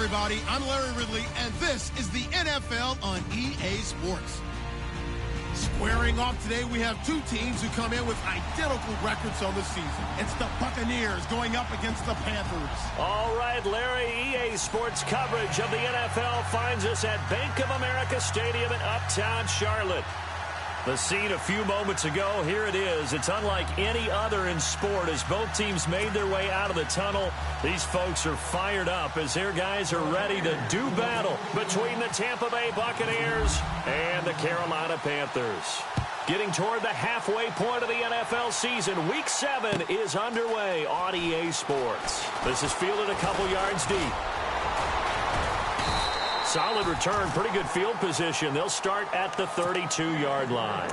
everybody. I'm Larry Ridley, and this is the NFL on EA Sports. Squaring off today, we have two teams who come in with identical records on the season. It's the Buccaneers going up against the Panthers. All right, Larry, EA Sports coverage of the NFL finds us at Bank of America Stadium in Uptown Charlotte. The scene a few moments ago, here it is. It's unlike any other in sport as both teams made their way out of the tunnel. These folks are fired up as their guys are ready to do battle between the Tampa Bay Buccaneers and the Carolina Panthers. Getting toward the halfway point of the NFL season, Week 7 is underway on EA Sports. This is fielded a couple yards deep. Solid return, pretty good field position. They'll start at the 32-yard line.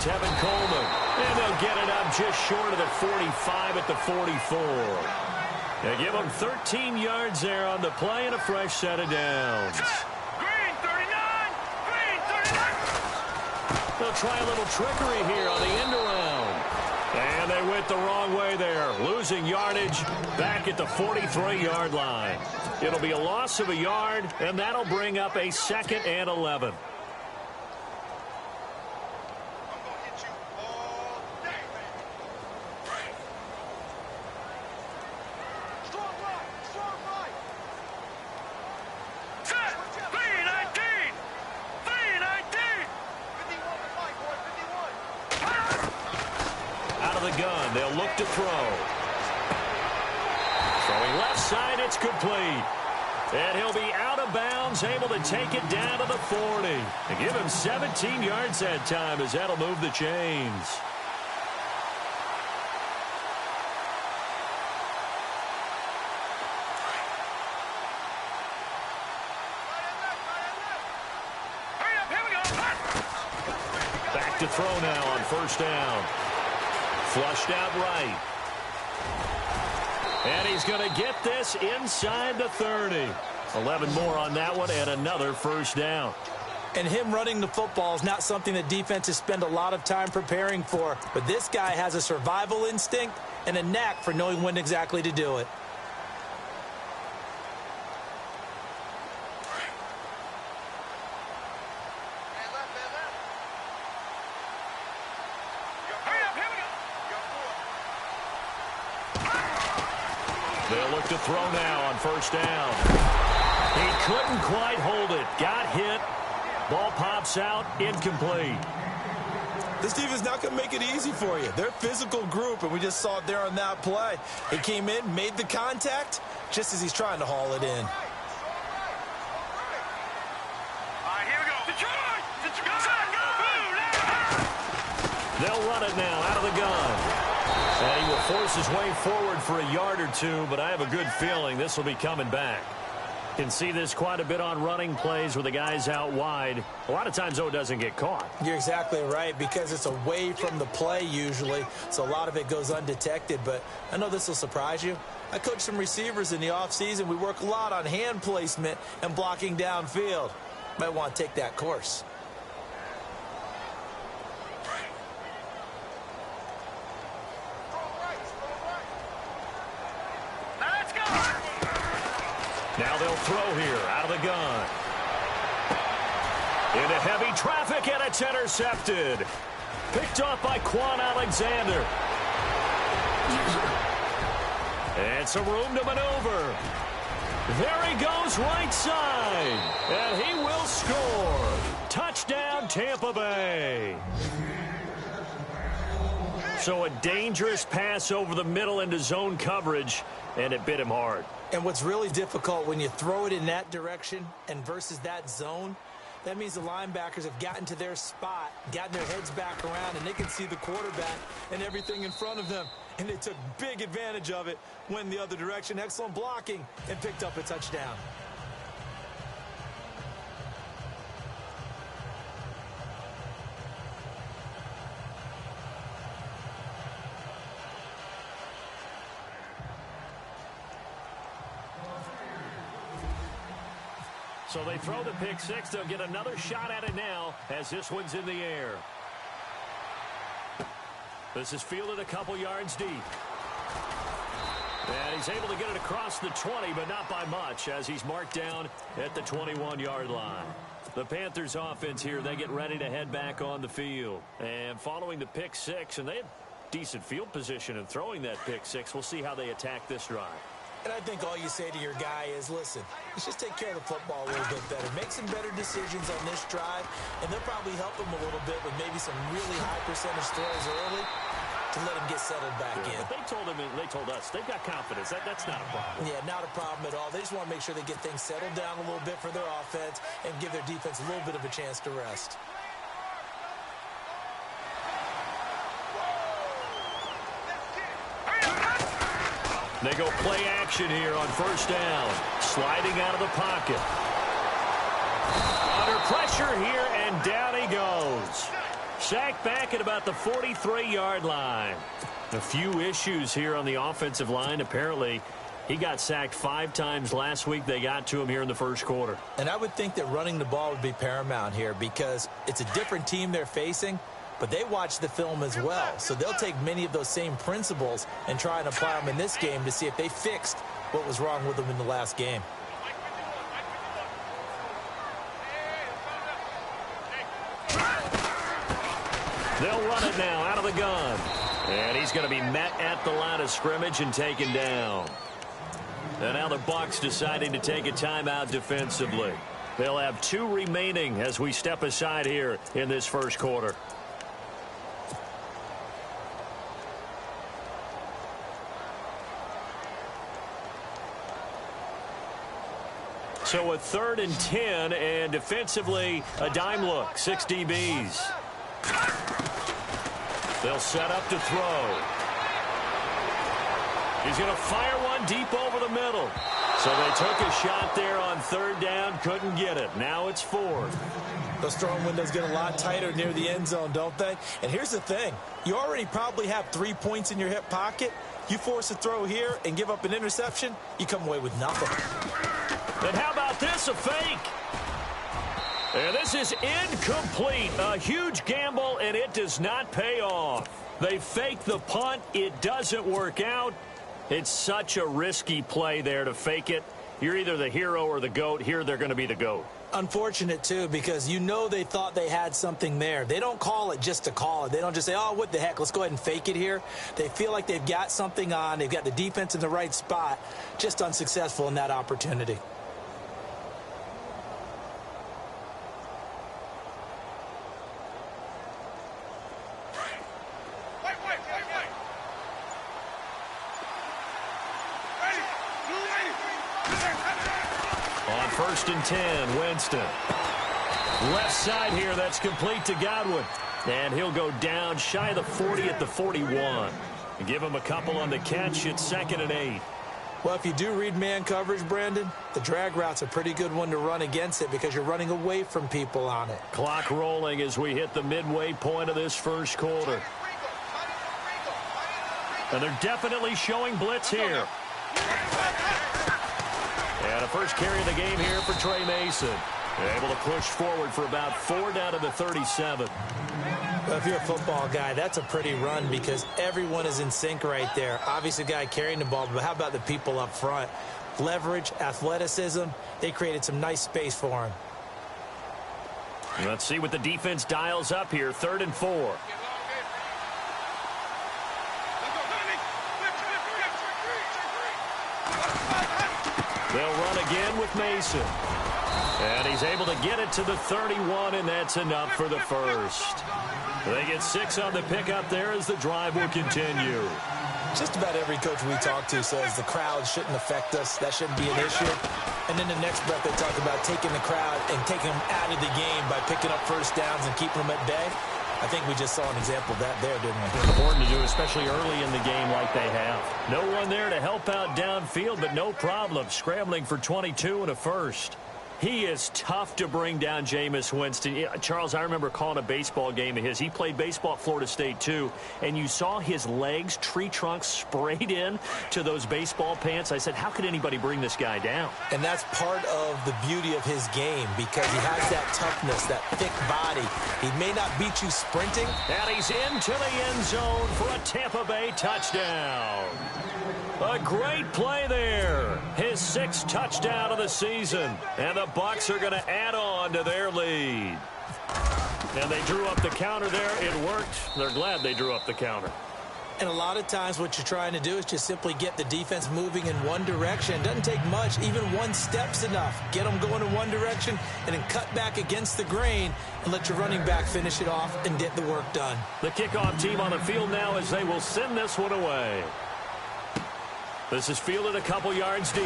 Tevin Coleman, and they'll get it up just short of the 45 at the 44. They give them 13 yards there on the play and a fresh set of downs. Green 39! Green 39! They'll try a little trickery here on the end around. And they went the wrong way there, losing yardage back at the 43-yard line. It'll be a loss of a yard, and that'll bring up a 2nd and 11. They'll look to throw. Throwing left side, it's complete. And he'll be out of bounds, able to take it down to the 40. And give him 17 yards that time as that'll move the chains. Back to throw now on first down. Flushed out right. And he's going to get this inside the 30. 11 more on that one and another first down. And him running the football is not something that defenses spend a lot of time preparing for. But this guy has a survival instinct and a knack for knowing when exactly to do it. They'll look to throw now on first down. He couldn't quite hold it. Got hit. Ball pops out. Incomplete. This defense not going to make it easy for you. They're a physical group, and we just saw it there on that play. He came in, made the contact, just as he's trying to haul it in. Here we go. Detroit! They'll run it now out of the gun. And he will force his way forward for a yard or two, but I have a good feeling this will be coming back. Can see this quite a bit on running plays with the guys out wide. A lot of times, though, it doesn't get caught. You're exactly right, because it's away from the play usually, so a lot of it goes undetected. But I know this will surprise you. I coach some receivers in the offseason. We work a lot on hand placement and blocking downfield. Might want to take that course. Now they'll throw here out of the gun. Into heavy traffic, and it's intercepted. Picked off by Quan Alexander. And some room to maneuver. There he goes right side. And he will score. Touchdown, Tampa Bay. So a dangerous pass over the middle into zone coverage, and it bit him hard. And what's really difficult when you throw it in that direction and versus that zone, that means the linebackers have gotten to their spot, gotten their heads back around, and they can see the quarterback and everything in front of them. And they took big advantage of it, went the other direction. Excellent blocking and picked up a touchdown. So they throw the pick six. They'll get another shot at it now as this one's in the air. This is fielded a couple yards deep. And he's able to get it across the 20, but not by much, as he's marked down at the 21-yard line. The Panthers offense here, they get ready to head back on the field. And following the pick six, and they have decent field position in throwing that pick six, we'll see how they attack this drive. And I think all you say to your guy is, listen, let's just take care of the football a little bit better. Make some better decisions on this drive, and they'll probably help him a little bit with maybe some really high percentage throws early to let him get settled back in. But they told us they've got confidence. That's not a problem. Yeah, not a problem at all. They just want to make sure they get things settled down a little bit for their offense and give their defense a little bit of a chance to rest. They go play action here on first down. Sliding out of the pocket. Under pressure here, and down he goes. Sacked back at about the 43-yard line. A few issues here on the offensive line. Apparently, he got sacked 5 times last week. They got to him here in the first quarter. And I would think that running the ball would be paramount here because it's a different team they're facing, but they watch the film as well. So they'll take many of those same principles and try and apply them in this game to see if they fixed what was wrong with them in the last game. They'll run it now out of the gun. And he's going to be met at the line of scrimmage and taken down. And now the Bucs deciding to take a timeout defensively. They'll have 2 remaining as we step aside here in this first quarter. So a 3rd and 10, and defensively a dime look, 6 DBs. They'll set up to throw. He's going to fire one deep over the middle. So they took a shot there on 3rd down, couldn't get it. Now it's 4th. Those throwing windows get a lot tighter near the end zone, don't they? And here's the thing. You already probably have 3 points in your hip pocket. You force a throw here and give up an interception, you come away with nothing. And how about this, a fake? And this is incomplete. A huge gamble, and it does not pay off. They fake the punt. It doesn't work out. It's such a risky play there to fake it. You're either the hero or the GOAT. Here they're going to be the GOAT. Unfortunate, too, because you know they thought they had something there. They don't call it just to call it. They don't just say, oh, what the heck, let's go ahead and fake it here. They feel like they've got something on. They've got the defense in the right spot. Just unsuccessful in that opportunity. On 1st and 10, Winston. Left side here, that's complete to Godwin. And he'll go down shy of the 40 at the 41. Give him a couple on the catch. It's 2nd and 8. Well, if you do read man coverage, Brandon, the drag route's a pretty good one to run against it because you're running away from people on it. Clock rolling as we hit the midway point of this first quarter. And they're definitely showing blitz here. And a first carry of the game here for Trey Mason. Able to push forward for about 4 down to the 37. Well, if you're a football guy, that's a pretty run because everyone is in sync right there. Obviously, the guy carrying the ball, but how about the people up front? Leverage, athleticism, they created some nice space for him. Let's see what the defense dials up here. 3rd and 4. They'll run again with Mason. And he's able to get it to the 31, and that's enough for the first. They get 6 on the pickup there as the drive will continue. Just about every coach we talk to says the crowd shouldn't affect us. That shouldn't be an issue. And then the next breath they talk about taking the crowd and taking them out of the game by picking up first downs and keeping them at bay. I think we just saw an example of that there, didn't we? Important to do, especially early in the game like they have. No one there to help out downfield, but no problem. Scrambling for 22 and a first. He is tough to bring down, Jameis Winston. Yeah, Charles, I remember calling a baseball game of his. He played baseball at Florida State, too, and you saw his legs, tree trunks sprayed in to those baseball pants. I said, how could anybody bring this guy down? And that's part of the beauty of his game because he has that toughness, that thick body. He may not beat you sprinting. And he's into the end zone for a Tampa Bay touchdown. A great play there. His 6th touchdown of the season. And the Bucs are going to add on to their lead. And they drew up the counter there. It worked. They're glad they drew up the counter. And a lot of times what you're trying to do is just simply get the defense moving in one direction. It doesn't take much. Even one step's enough. Get them going in one direction and then cut back against the grain and let your running back finish it off and get the work done. The kickoff team on the field now as they will send this one away. This is fielded a couple yards deep.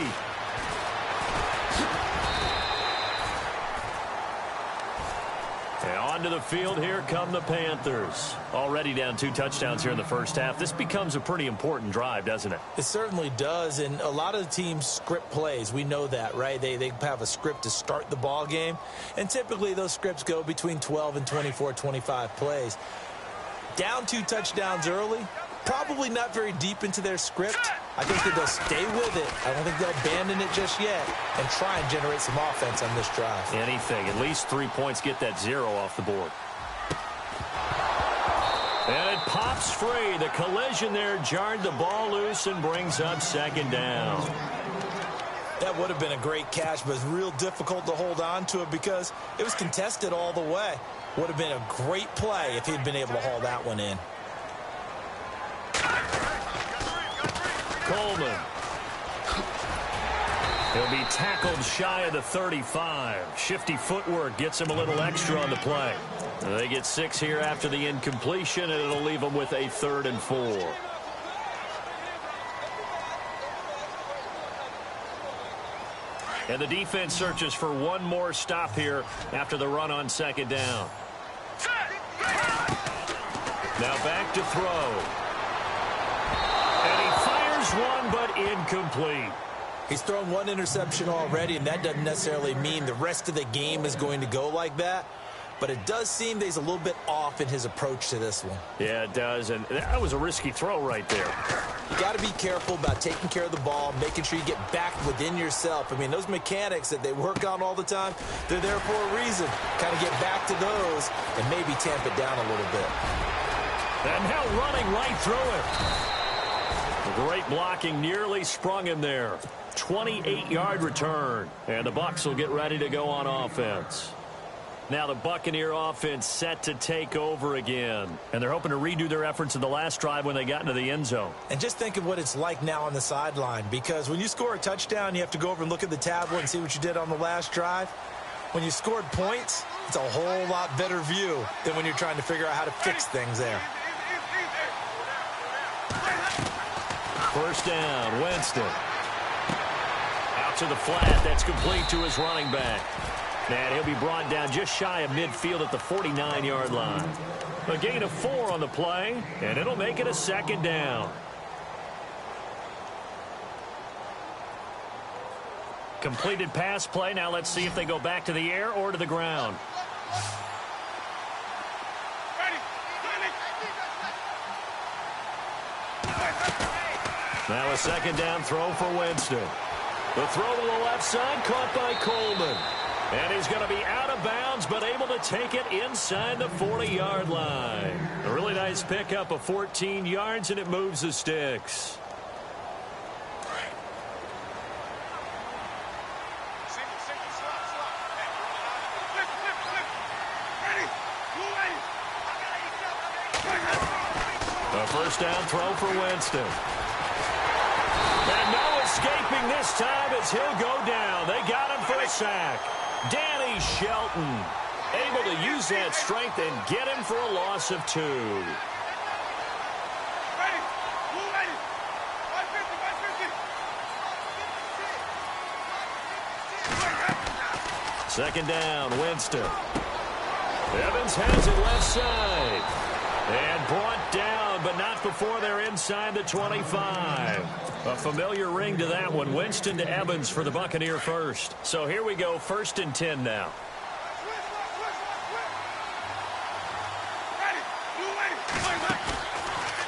And onto the field, here come the Panthers. Already down 2 touchdowns here in the first half. This becomes a pretty important drive, doesn't it? It certainly does, and a lot of the teams script plays. We know that, right? They have a script to start the ball game, and typically those scripts go between 12 and 24, 25 plays. Down 2 touchdowns early, probably not very deep into their script. I think that they'll stay with it. I don't think they'll abandon it just yet and try and generate some offense on this drive. Anything. At least 3 points, get that 0 off the board. And it pops free. The collision there jarred the ball loose and brings up 2nd down. That would have been a great catch, but it's real difficult to hold on to it because it was contested all the way. Would have been a great play if he'd been able to haul that one in. Coleman. He'll be tackled shy of the 35. Shifty footwork gets him a little extra on the play. They get 6 here after the incompletion, and it'll leave them with a 3rd and 4. And the defense searches for one more stop here after the run on 2nd down. Now back to throw. And he fires one, but incomplete. He's thrown 1 interception already, and that doesn't necessarily mean the rest of the game is going to go like that. But it does seem that he's a little bit off in his approach to this one. Yeah, it does, and that was a risky throw right there. You got to be careful about taking care of the ball, making sure you get back within yourself. I mean, those mechanics that they work on all the time, they're there for a reason. Kind of get back to those and maybe tamp it down a little bit. And now running right through it. Great blocking, nearly sprung him there. 28-yard return, and the Bucs will get ready to go on offense. Now the Buccaneer offense set to take over again. And they're hoping to redo their efforts in the last drive when they got into the end zone. And just think of what it's like now on the sideline, because when you score a touchdown, you have to go over and look at the tablet and see what you did on the last drive. When you scored points, it's a whole lot better view than when you're trying to figure out how to fix things there. First down, Winston. Out to the flat. That's complete to his running back. And he'll be brought down just shy of midfield at the 49-yard line. A gain of 4 on the play, and it'll make it a 2nd down. Completed pass play. Now let's see if they go back to the air or to the ground. Now a 2nd down throw for Winston. The throw to the left side, caught by Coleman. And he's going to be out of bounds, but able to take it inside the 40-yard line. A really nice pickup of 14 yards, and it moves the sticks. A first down throw for Winston. And no escaping this time as he'll go down. They got him for a sack. Danny Shelton able to use that strength and get him for a loss of 2. Second down, Winston. Evans has it left side. And brought down, but not not before they're inside the 25. A familiar ring to that one. Winston to Evans for the Buccaneer first. So here we go, 1st and 10 now.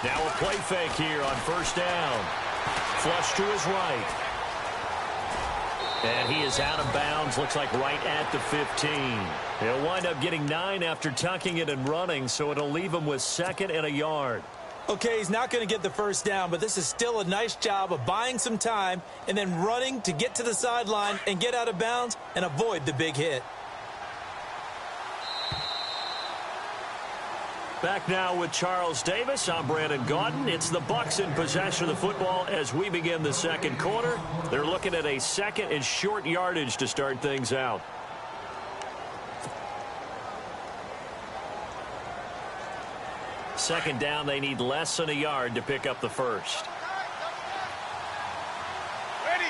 Now a play fake here on 1st down. Flush to his right. And he is out of bounds, looks like right at the 15. He'll wind up getting 9 after tucking it and running, so it'll leave him with 2nd and a yard. Okay, he's not going to get the 1st down, but this is still a nice job of buying some time and then running to get to the sideline and get out of bounds and avoid the big hit. Back now with Charles Davis. I'm Brandon Gaudin. It's the Bucs in possession of the football as we begin the 2nd quarter. They're looking at a 2nd and short yardage to start things out. Second down, they need less than a yard to pick up the 1st. Ready.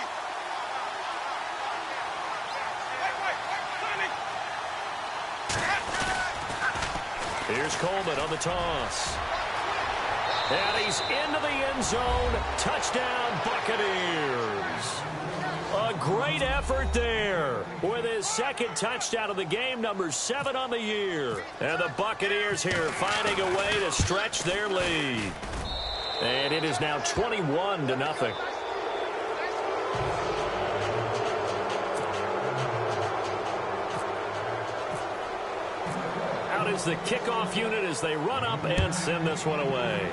Here's Coleman on the toss. And he's into the end zone. Touchdown, Buccaneers. A great effort there with his 2nd touchdown of the game, number 7 on the year. And the Buccaneers here finding a way to stretch their lead. And it is now 21-0. Out is the kickoff unit as they run up and send this one away.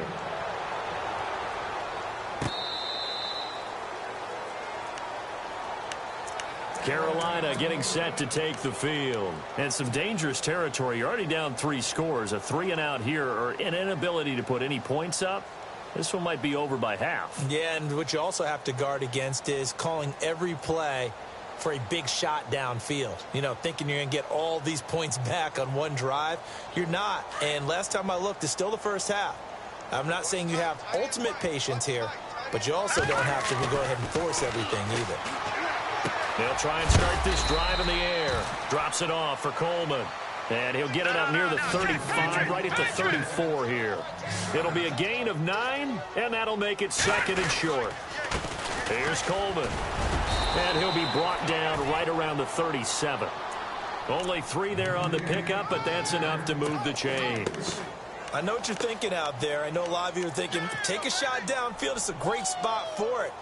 Carolina getting set to take the field. And some dangerous territory. You're already down 3 scores. A 3-and-out here or an inability to put any points up. This one might be over by half. Yeah, and what you also have to guard against is calling every play for a big shot downfield. You know, thinking you're going to get all these points back on one drive. You're not. And last time I looked, it's still the 1st half. I'm not saying you have ultimate patience here, but you also don't have to go ahead and force everything either. They'll try and start this drive in the air. Drops it off for Coleman. And he'll get it up near the 35, right at the 34 here. It'll be a gain of 9, and that'll make it 2nd and short. Here's Coleman. And he'll be brought down right around the 37. Only 3 there on the pickup, but that's enough to move the chains. I know what you're thinking out there. I know a lot of you are thinking, take a shot downfield. It's a great spot for it.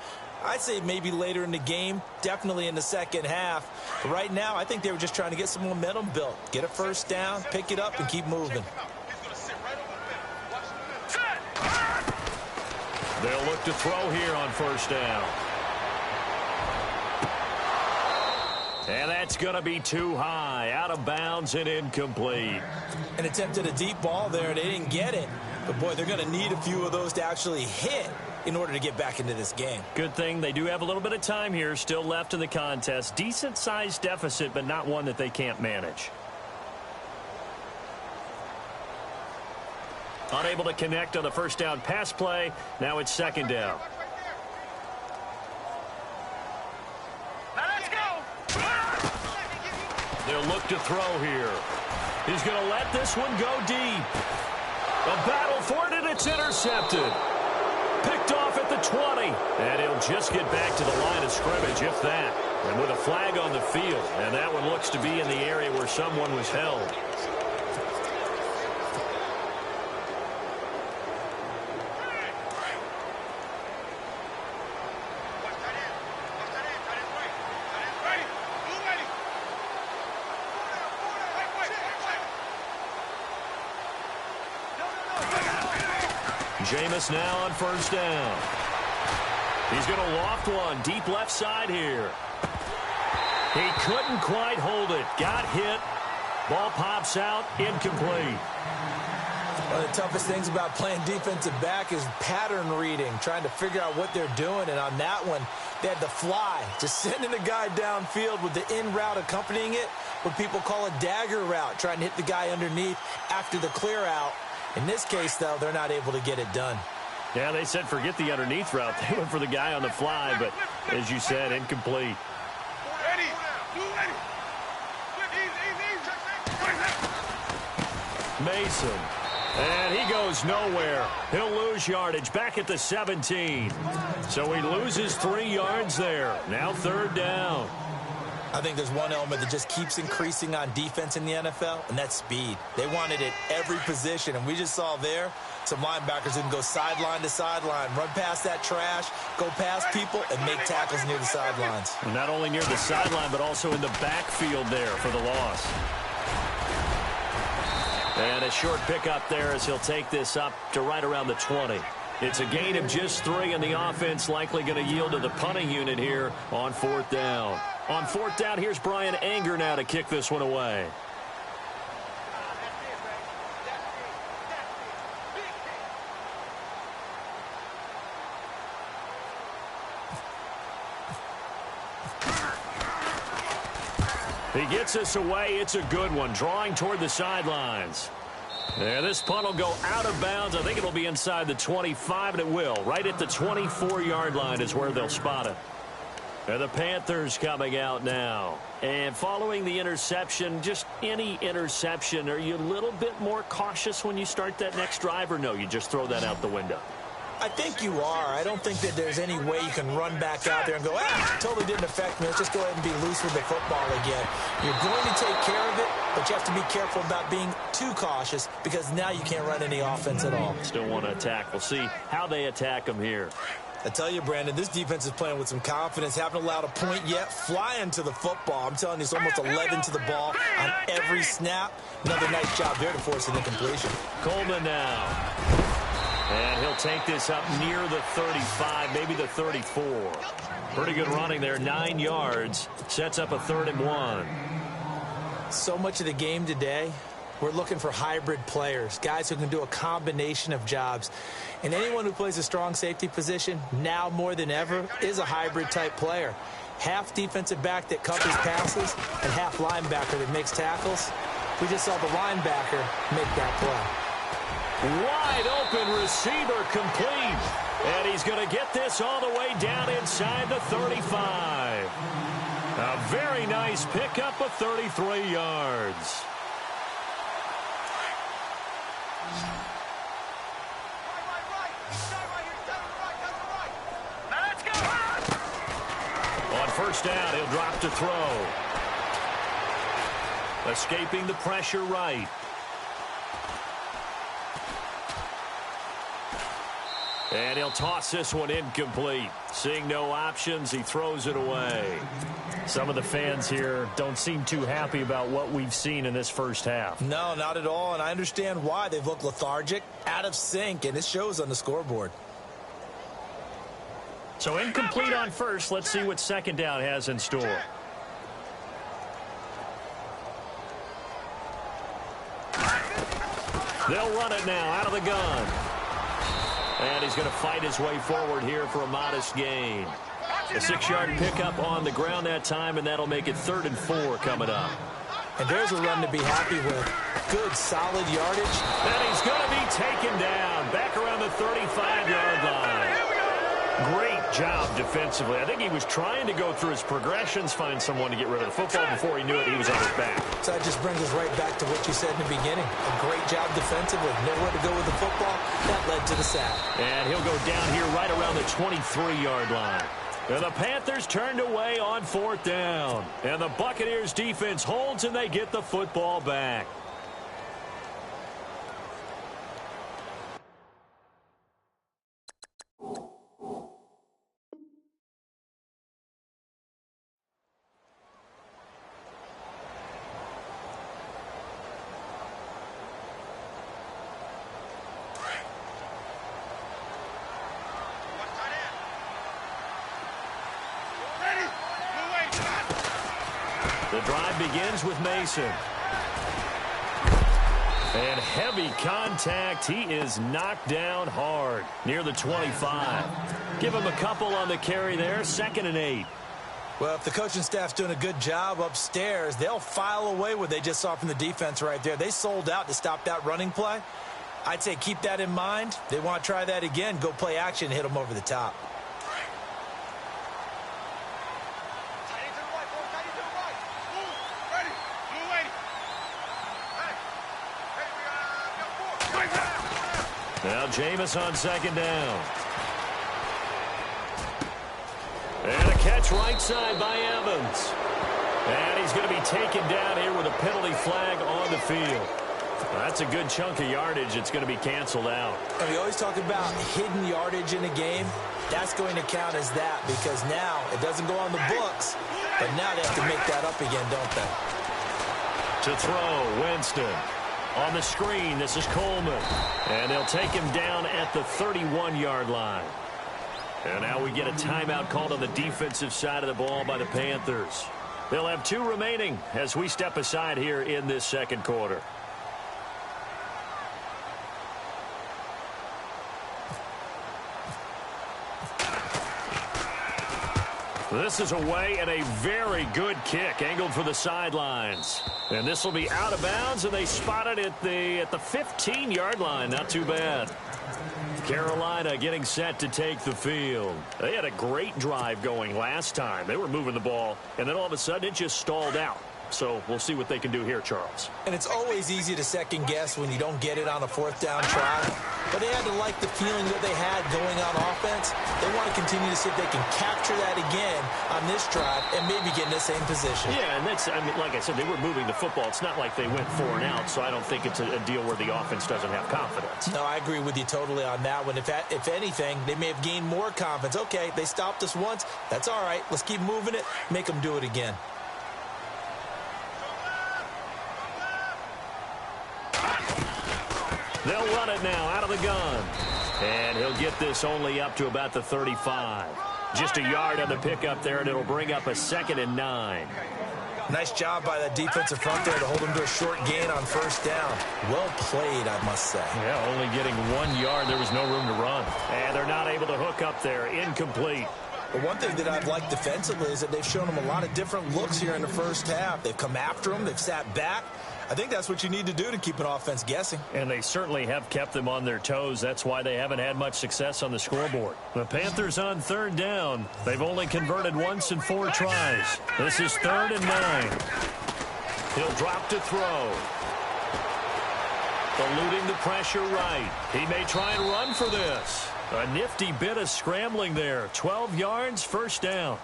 I'd say maybe later in the game, definitely in the 2nd half. But right now, I think they were just trying to get some momentum built. Get a 1st down, pick it up, and keep moving. They'll look to throw here on 1st down. And that's going to be too high, out of bounds and incomplete. An attempt at a deep ball there, they didn't get it. But, boy, they're going to need a few of those to actually hit in order to get back into this game. Good thing they do have a little bit of time here still left in the contest. Decent-sized deficit, but not one that they can't manage. Unable to connect on the 1st down pass play. Now it's 2nd down. Now let's go. They'll look to throw here. He's going to let this one go deep. A battle for it, and it's intercepted. Picked off at the 20. And he'll just get back to the line of scrimmage, if that. And with a flag on the field. And that one looks to be in the area where someone was held. Jameis now on 1st down. He's going to loft one deep left side here. He couldn't quite hold it. Got hit. Ball pops out. Incomplete. One of the toughest things about playing defensive back is pattern reading, trying to figure out what they're doing. And on that one, they had the fly, just sending a guy downfield with the in route accompanying it, what people call a dagger route, trying to hit the guy underneath after the clear out. In this case, though, they're not able to get it done. Yeah, they said forget the underneath route. They went for the guy on the fly, but as you said, incomplete. Mason And he goes nowhere. He'll lose yardage back at the 17. So he loses 3 yards there. Now 3rd down. I think there's one element that just keeps increasing on defense in the NFL, and that's speed. They want it at every position, and we just saw there some linebackers who can go sideline to sideline, run past that trash, go past people, and make tackles near the sidelines. And not only near the sideline, but also in the backfield there for the loss. And a short pickup there as he'll take this up to right around the 20. It's a gain of just 3, and the offense likely going to yield to the punting unit here on 4th down. On 4th down, here's Brian Anger now to kick this one away. He gets us away. It's a good one, drawing toward the sidelines. And this punt will go out of bounds. I think it'll be inside the 25, and it will. Right at the 24-yard line is where they'll spot it. And the Panthers coming out now. And following the interception, just any interception, are you a little bit more cautious when you start that next drive, or no, you just throw that out the window? I think you are. I don't think that there's any way you can run back out there and go, totally didn't affect me. Let's just go ahead and be loose with the football again. You're going to take care of it, but you have to be careful about being too cautious because now you can't run any offense at all. Still want to attack. We'll see how they attack them here. I tell you, Brandon, this defense is playing with some confidence. Haven't allowed a point yet. Flying to the football. I'm telling you, it's almost 11 to the ball on every snap. Another nice job there to force an incompletion. Coleman now. And he'll take this up near the 35, maybe the 34. Pretty good running there, 9 yards. Sets up a 3rd and 1. So much of the game today, we're looking for hybrid players, guys who can do a combination of jobs. And anyone who plays a strong safety position, now more than ever, is a hybrid-type player. Half defensive back that covers passes and half linebacker that makes tackles. We just saw the linebacker make that play. Wide open receiver complete. And he's going to get this all the way down inside the 35. A very nice pickup of 33 yards. On 1st down, he'll drop to throw. Escaping the pressure right. And he'll toss this one incomplete. Seeing no options, he throws it away. Some of the fans here don't seem too happy about what we've seen in this first half. No, not at all, and I understand why. They've looked lethargic, out of sync, and it shows on the scoreboard. So incomplete on 1st. Let's see what 2nd down has in store. They'll run it now out of the gun. And he's going to fight his way forward here for a modest gain. A 6-yard pickup on the ground that time, and that'll make it 3rd and 4 coming up. And there's a run to be happy with. Good, solid yardage. And he's going to be taken down back around the 35-yard line. Great job defensively. I think he was trying to go through his progressions, find someone to get rid of the football. Before he knew it, he was on his back. So that just brings us right back to what you said in the beginning. A great job defensively. Nowhere to go with the football. That led to the sack. And he'll go down here right around the 23-yard line. And the Panthers turned away on 4th down. And the Buccaneers defense holds, and they get the football back. The drive begins with Mason. And heavy contact. He is knocked down hard near the 25. Give him a couple on the carry there. 2nd and 8. Well, if the coaching staff's doing a good job upstairs, they'll file away what they just saw from the defense right there. They sold out to stop that running play. I'd say keep that in mind. They want to try that again. Go play action, hit them over the top. Now Jameis on second down. And a catch right side by Evans. And he's going to be taken down here with a penalty flag on the field. That's a good chunk of yardage. It's going to be canceled out. And we always talk about hidden yardage in a game. That's going to count as that because now it doesn't go on the books, but now they have to make that up again, don't they? To throw, Winston. On the screen, this is Coleman. And they'll take him down at the 31-yard line. And now we get a timeout called on the defensive side of the ball by the Panthers. They'll have 2 remaining as we step aside here in this second quarter. This is away and a very good kick angled for the sidelines. And this will be out of bounds, and they spot it at the 15-yard line. Not too bad. Carolina getting set to take the field. They had a great drive going last time. They were moving the ball, and then all of a sudden it just stalled out. So we'll see what they can do here, Charles. And it's always easy to second guess when you don't get it on a 4th down try. But they had to like the feeling that they had going on offense. They want to continue to see if they can capture that again on this drive and maybe get in the same position. Yeah, and that's, I mean, like I said, they were moving the football. It's not like they went 4 and out, so I don't think it's a deal where the offense doesn't have confidence. No, I agree with you totally on that one. If anything, they may have gained more confidence. Okay, they stopped us once. That's all right. Let's keep moving it. Make them do it again. They'll run it now out of the gun. And he'll get this only up to about the 35. Just a yard on the pickup there, and it'll bring up a 2nd and 9. Nice job by that defensive front there to hold him to a short gain on 1st down. Well played, I must say. Yeah, only getting 1 yard. There was no room to run. And they're not able to hook up there. Incomplete. But one thing that I've liked defensively is that they've shown him a lot of different looks here in the first half. They've come after him. They've sat back. I think that's what you need to do to keep an offense guessing. And they certainly have kept them on their toes. That's why they haven't had much success on the scoreboard. The Panthers on 3rd down. They've only converted once in 4 tries. This is 3rd and 9. He'll drop to throw. Eluding the pressure right. He may try and run for this. A nifty bit of scrambling there. 12 yards, 1st down.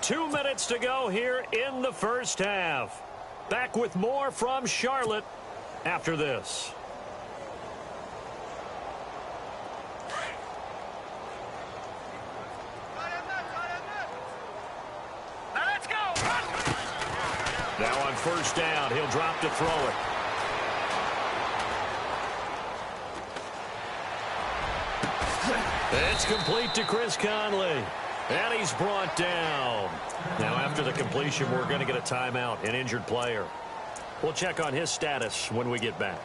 2 minutes to go here in the first half. Back with more from Charlotte after this. Now let's go. Now on 1st down, he'll drop to throw it. It's complete to Chris Conley. And he's brought down. Now after the completion, we're going to get a timeout, an injured player. We'll check on his status when we get back.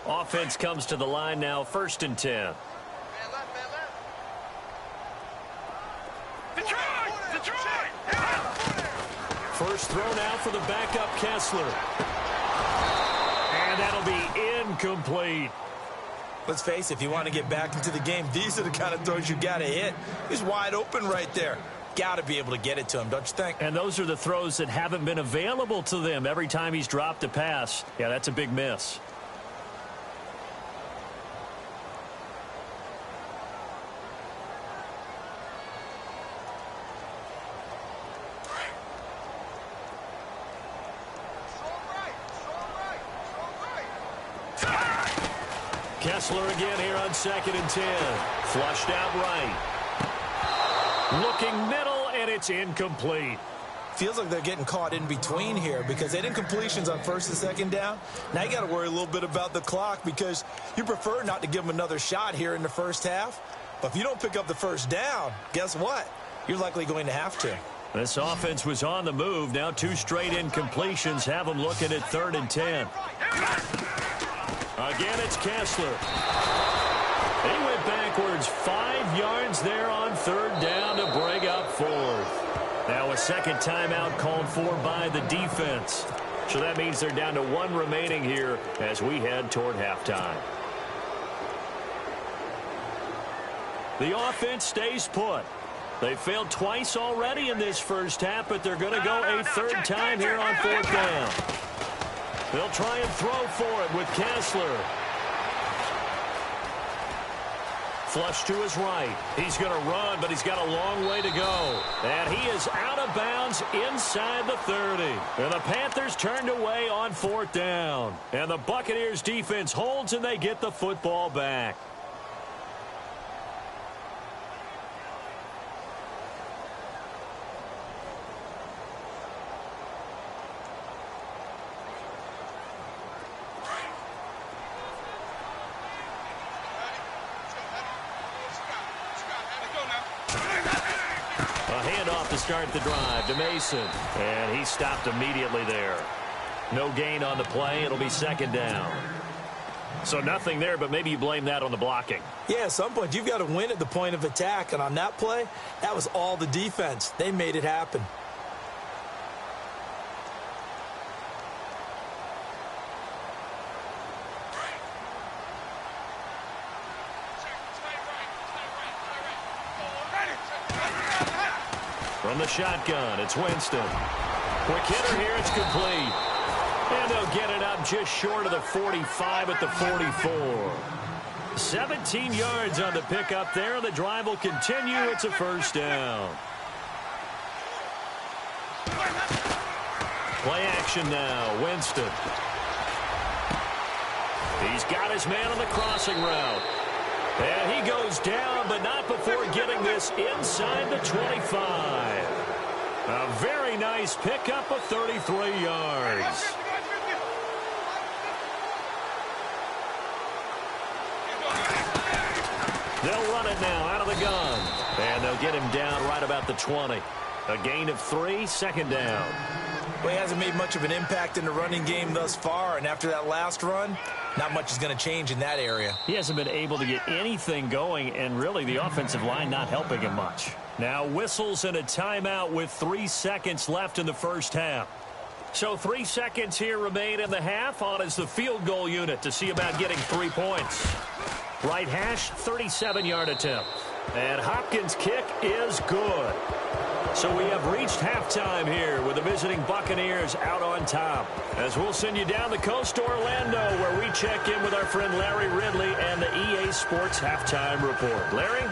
Offense comes to the line now, 1st and 10. Man left. Detroit! First throw now for the backup Kessler. And that'll be incomplete. Let's face it, if you want to get back into the game, these are the kind of throws you got to hit. He's wide open right there. Got to be able to get it to him, don't you think? And those are the throws that haven't been available to them every time he's dropped a pass. Yeah, that's a big miss. Kessler again here on 2nd and 10. Flushed out right. Looking middle, and it's incomplete. Feels like they're getting caught in between here because they didn't completions on 1st and 2nd down. Now you got to worry a little bit about the clock because you prefer not to give them another shot here in the first half. But if you don't pick up the 1st down, guess what? You're likely going to have to. This offense was on the move. Now 2 straight incompletions have them looking at 3rd and 10. Again, it's Kessler. He went backwards 5 yards there on 3rd down to bring up 4th. Now a second timeout called for by the defense. So that means they're down to 1 remaining here as we head toward halftime. The offense stays put. They failed twice already in this first half, but they're going to go a third time here on 4th down. They'll try and throw for it with Kessler. Flush to his right. He's going to run, but he's got a long way to go. And he is out of bounds inside the 30. And the Panthers turned away on 4th down. And the Buccaneers defense holds, and they get the football back. To start the drive to Mason, and he stopped immediately there. No gain on the play. It'll be 2nd down. So nothing there, but maybe you blame that on the blocking. Yeah, at some point you've got to win at the point of attack, and on that play, that was all the defense. They made it happen. From the shotgun, it's Winston. Quick hitter here, it's complete. And they'll get it up just short of the 45 at the 44. 17 yards on the pickup there, and the drive will continue. It's a 1st down. Play action now, Winston. He's got his man on the crossing route. And he goes down, but not before getting this inside the 25. A very nice pickup of 33 yards. They'll run it now out of the gun. And they'll get him down right about the 20. A gain of 3, 2nd down. Well, he hasn't made much of an impact in the running game thus far, and after that last run, not much is going to change in that area. He hasn't been able to get anything going, and really the offensive line not helping him much. Now whistles and a timeout with 3 seconds left in the first half. So 3 seconds here remain in the half. On is the field goal unit to see about getting 3 points. Right hash, 37-yard attempt. And Hopkins' kick is good. So we have reached halftime here with the visiting Buccaneers out on top. As we'll send you down the coast to Orlando, where we check in with our friend Larry Ridley and the EA Sports Halftime Report. Larry?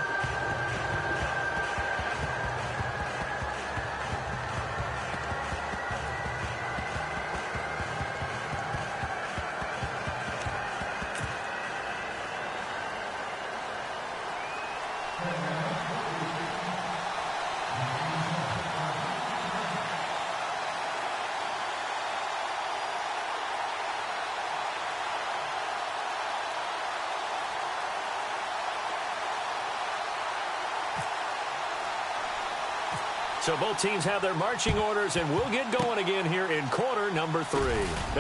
So both teams have their marching orders, and we'll get going again here in quarter number 3.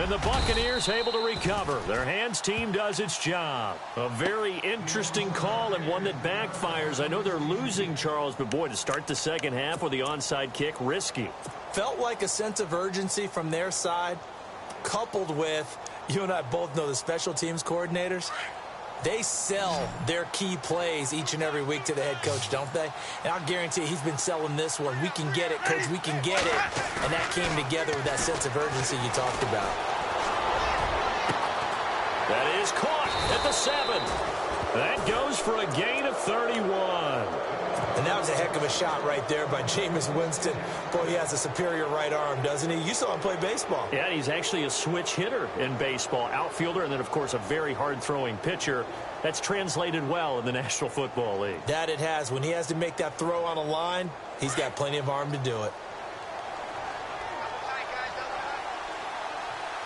And the Buccaneers able to recover. Their hands team does its job. A very interesting call and one that backfires. I know they're losing, Charles, but boy, to start the second half with the onside kick, risky. Felt like a sense of urgency from their side, coupled with, you and I both know the special teams coordinators. They sell their key plays each and every week to the head coach, don't they? And I'll guarantee you he's been selling this one. We can get it, coach, we can get it. And that came together with that sense of urgency you talked about. That is caught at the 7. That goes for a gain of 31. And that was a heck of a shot right there by Jameis Winston. Boy, he has a superior right arm, doesn't he? You saw him play baseball. Yeah, he's actually a switch hitter in baseball. Outfielder, and then, of course, a very hard-throwing pitcher. That's translated well in the National Football League. That it has. When he has to make that throw on a line, he's got plenty of arm to do it.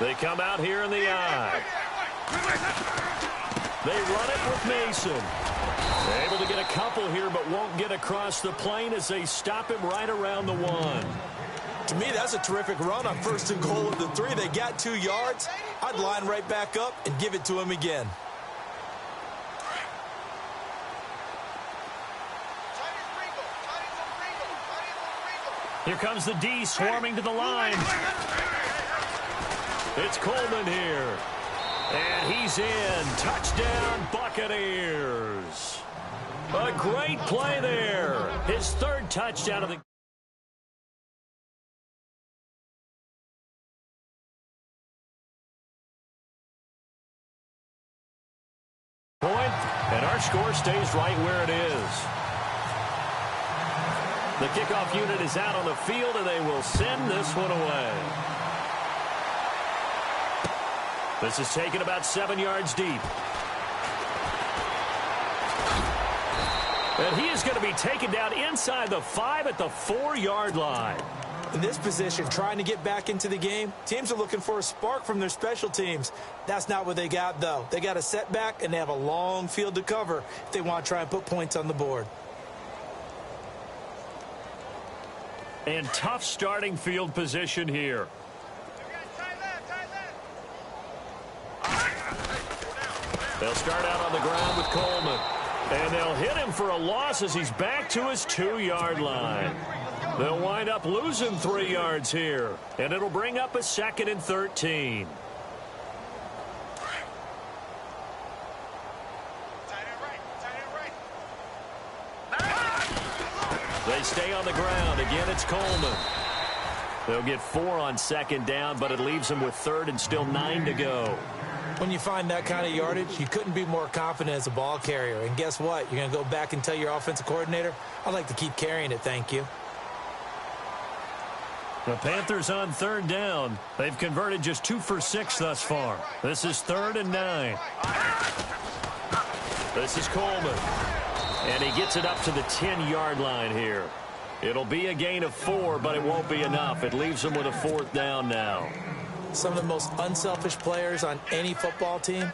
They come out here in the eye. They run it with Mason. They're able to get a couple here, but won't get across the plane as they stop him right around the 1. To me, that's a terrific run on 1st and goal of the 3. They got 2 yards. I'd line right back up and give it to him again. Here comes the D swarming to the line. It's Coleman here. And he's in. Touchdown, Buccaneers. A great play there. His third touchdown of the point, and our score stays right where it is. The kickoff unit is out on the field, and they will send this one away. This is taken about 7 yards deep. And he is going to be taken down inside the 5 at the 4-yard line. In this position, trying to get back into the game, teams are looking for a spark from their special teams. That's not what they got, though. They got a setback, and they have a long field to cover if they want to try and put points on the board. And tough starting field position here. They'll start out on the ground with Coleman. And they'll hit him for a loss as he's back to his 2-yard line. They'll wind up losing 3 yards here. And it'll bring up a 2nd and 13. They stay on the ground. Again, it's Coleman. They'll get 4 on 2nd down, but it leaves them with 3rd and still 9 to go. When you find that kind of yardage, you couldn't be more confident as a ball carrier. And guess what? You're going to go back and tell your offensive coordinator, I'd like to keep carrying it, thank you. The Panthers on 3rd down. They've converted just 2 for 6 thus far. This is 3rd and 9. This is Coleman. And he gets it up to the 10-yard line here. It'll be a gain of 4, but it won't be enough. It leaves them with a 4th down now. Some of the most unselfish players on any football team,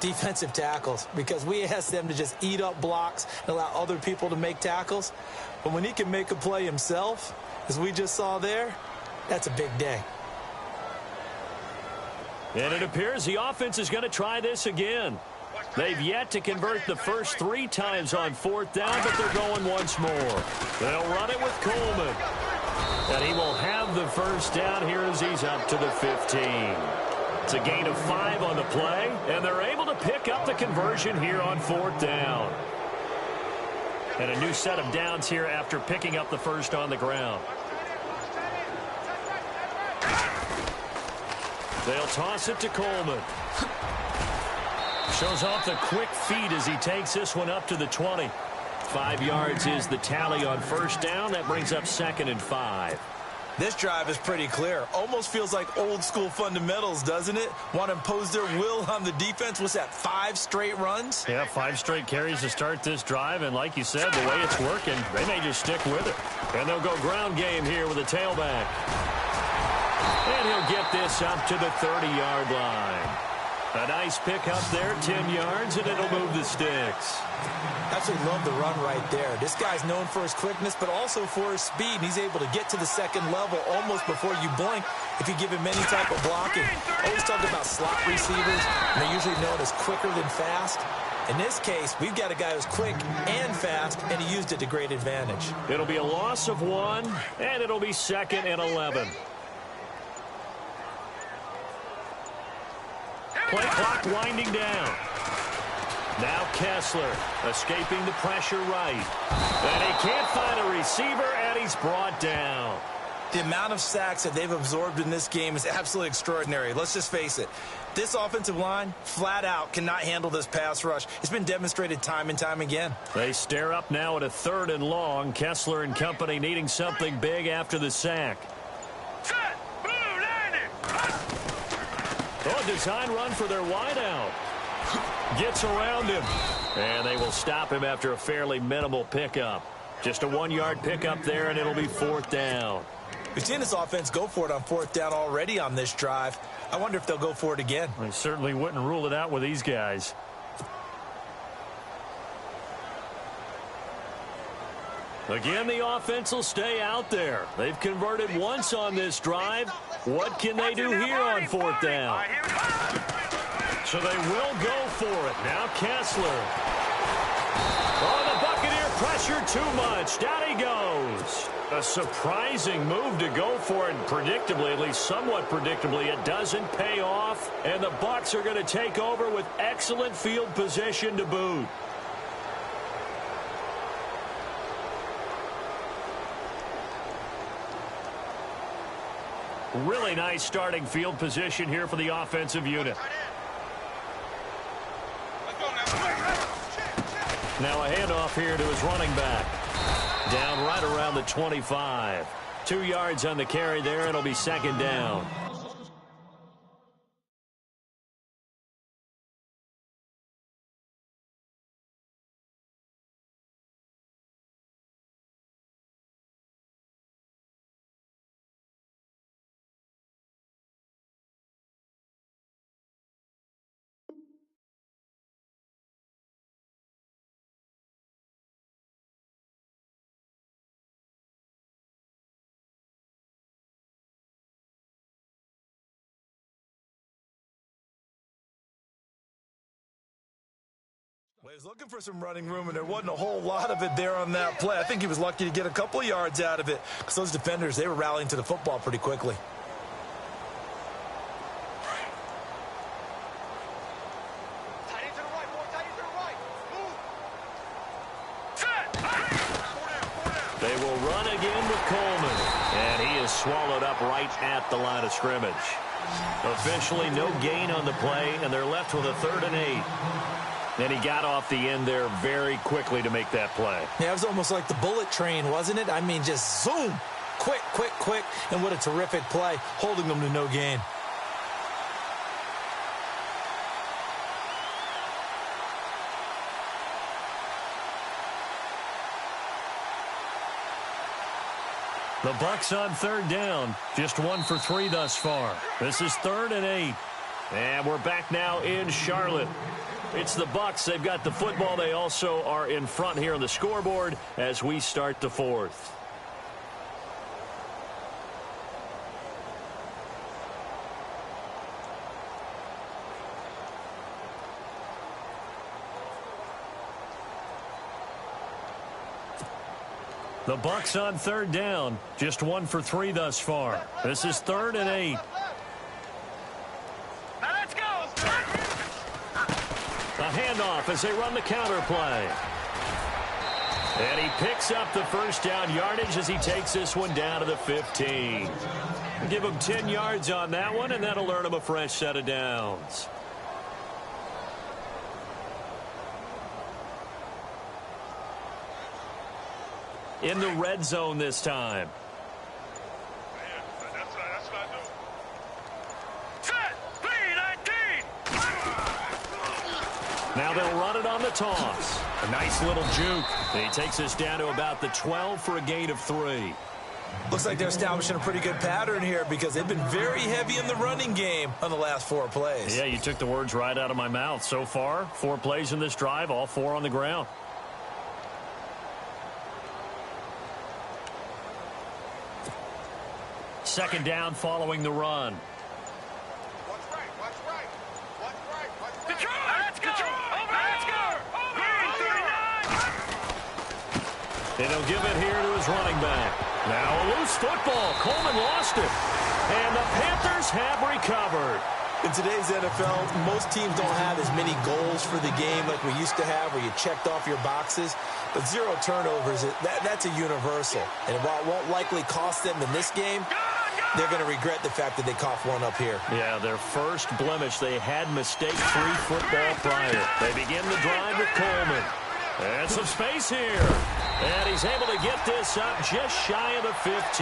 defensive tackles, because we ask them to just eat up blocks and allow other people to make tackles. But when he can make a play himself, as we just saw there, that's a big day. And it appears the offense is going to try this again. They've yet to convert the first 3 times on 4th down, but they're going once more. They'll run it with Coleman. And he will have the first down here as he's up to the 15. It's a gain of 5 on the play, and they're able to pick up the conversion here on 4th down. And a new set of downs here after picking up the first on the ground. They'll toss it to Coleman. Shows off the quick feet as he takes this one up to the 20. 5 yards is the tally on first down. That brings up 2nd and 5. This drive is pretty clear. Almost feels like old school fundamentals, doesn't it? Want to impose their will on the defense. What's that, 5 straight runs? Yeah, 5 straight carries to start this drive. And like you said, the way it's working, they may just stick with it. And they'll go ground game here with a tailback. And he'll get this up to the 30-yard line. A nice pick up there, 10 yards, and it'll move the sticks. Absolutely love the run right there. This guy's known for his quickness, but also for his speed. He's able to get to the 2nd level almost before you blink if you give him any type of blocking. Always talk about slot receivers, and they're usually known as quicker than fast. In this case, we've got a guy who's quick and fast, and he used it to great advantage. It'll be a loss of 1, and it'll be 2nd and 11. Play clock winding down. Now Kessler escaping the pressure right. And he can't find a receiver, and he's brought down. The amount of sacks that they've absorbed in this game is absolutely extraordinary. Let's just face it. This offensive line, flat out, cannot handle this pass rush. It's been demonstrated time and time again. They stare up now at a 3rd and long. Kessler and company needing something big after the sack. Set, blue, landing. Oh, design run for their wideout. Gets around him. And they will stop him after a fairly minimal pickup. Just a 1-yard pickup there, and it'll be 4th down. We've seen this offense go for it on 4th down already on this drive. I wonder if they'll go for it again. I certainly wouldn't rule it out with these guys. Again, the offense will stay out there. They've converted once on this drive. What can they do here on 4th down? So they will go for it. Now Kessler. Oh, the Buccaneer pressure too much. Down he goes. A surprising move to go for it. Predictably, at least somewhat predictably, it doesn't pay off. And the Bucs are going to take over with excellent field position to boot. Really nice starting field position here for the offensive unit. Now a handoff here to his running back. Down right around the 25. 2 yards on the carry there, and it'll be second down. Well, he was looking for some running room, and there wasn't a whole lot of it there on that play. I think he was lucky to get a couple of yards out of it because those defenders, they were rallying to the football pretty quickly. Tight end to the right, boy. Tight end to the right. Move. Set. They will run again with Coleman. And he is swallowed up right at the line of scrimmage. Officially no gain on the play, and they're left with a 3rd and 8. And he got off the end there very quickly to make that play. Yeah, it was almost like the bullet train, wasn't it? I mean, just zoom. Quick, quick, quick. And what a terrific play, holding them to no gain. The Bucs on 3rd down. Just 1 for 3 thus far. This is 3rd and 8. And we're back now in Charlotte. It's the Bucs. They've got the football. They also are in front here on the scoreboard as we start the 4th. The Bucs on 3rd down. Just 1 for 3 thus far. This is 3rd and 8. Now let's go. A handoff as they run the counter play. And he picks up the first down yardage as he takes this one down to the 15. Give him 10 yards on that one, and that'll earn him a fresh set of downs. In the red zone this time. That's what I do. Set. B-19. Now they'll run it on the toss. A nice little juke. And he takes us down to about the 12 for a gain of 3. Looks like they're establishing a pretty good pattern here because they've been very heavy in the running game on the last 4 plays. Yeah, you took the words right out of my mouth. So far, 4 plays in this drive, all 4 on the ground. Second down following the run. Watch right. Watch right. Watch right. Watch right. Control. Let's go. Over. Let's go. Over. 39. And he'll give it here to his running back. Now a loose football. Coleman lost it. And the Panthers have recovered. In today's NFL, most teams don't have as many goals for the game like we used to have where you checked off your boxes. But 0 turnovers, that's a universal. And while it won't likely cost them in this game, they're going to regret the fact that they coughed one up here. Yeah, their first blemish. They had mistake-free football prior. They begin the drive with Coleman. And some space here. And he's able to get this up just shy of the 15.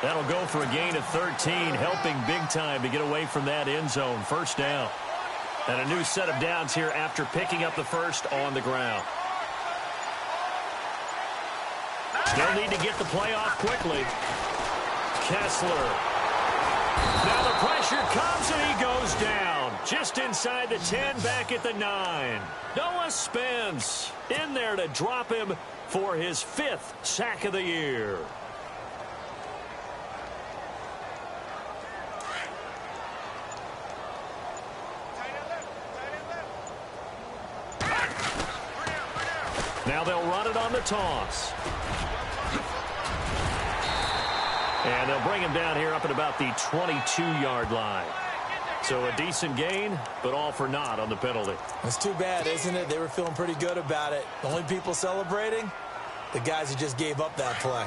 That'll go for a gain of 13, helping big time to get away from that end zone. First down. And a new set of downs here after picking up the first on the ground. They'll need to get the play off quickly. Kessler. Now the pressure comes and he goes down. Just inside the 10, back at the 9. Noah Spence in there to drop him for his 5th sack of the year. Now they'll run it on the toss. And they'll bring him down here up at about the 22-yard line. So a decent gain, but all for naught on the penalty. It's too bad, isn't it? They were feeling pretty good about it. The only people celebrating, the guys who just gave up that play.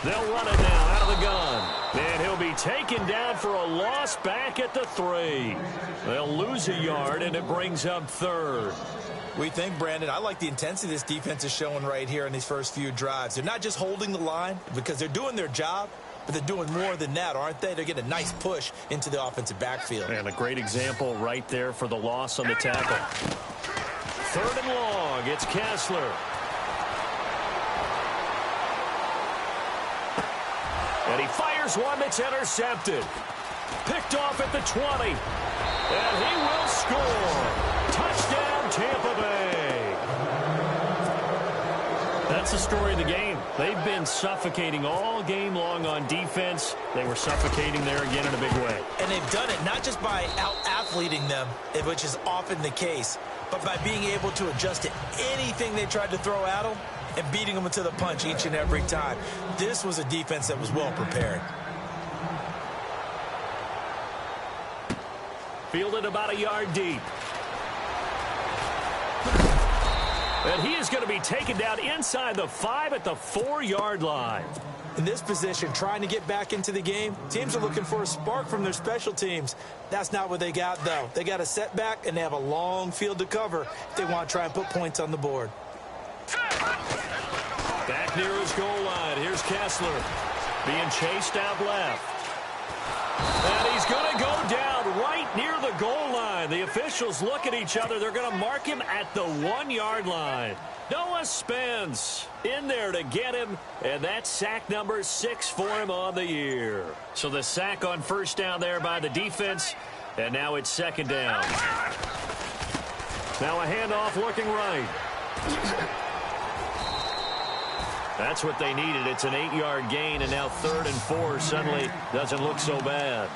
They'll run it now out of the gun. And he'll be taken down for a loss back at the 3. They'll lose a yard, and it brings up 3rd. We think, Brandon, I like the intensity this defense is showing right here in these first few drives. They're not just holding the line because they're doing their job, but they're doing more than that, aren't they? They're getting a nice push into the offensive backfield. And a great example right there for the loss on the tackle. 3rd and long. It's Kessler. And he fires one that's intercepted. Picked off at the 20. And he will score. Touchdown, Tampa Bay. That's the story of the game. They've been suffocating all game long on defense. They were suffocating there again in a big way. And they've done it not just by out-athleting them, which is often the case, but by being able to adjust to anything they tried to throw at them and beating them to the punch each and every time. This was a defense that was well prepared. Fielded about a yard deep. And he is going to be taken down inside the 5 at the 4-yard line. In this position, trying to get back into the game, teams are looking for a spark from their special teams. That's not what they got, though. They got a setback, and they have a long field to cover if they want to try and put points on the board. Back near his goal line. Here's Kessler being chased out left. And he's going to go down right near the goal line. The officials look at each other. They're going to mark him at the 1-yard line. Noah Spence in there to get him, and that's sack number 6 for him on the year. So the sack on first down there by the defense, and now it's 2nd down. Now a handoff looking right. That's what they needed. It's an 8-yard gain, and now 3rd and 4 suddenly doesn't look so bad.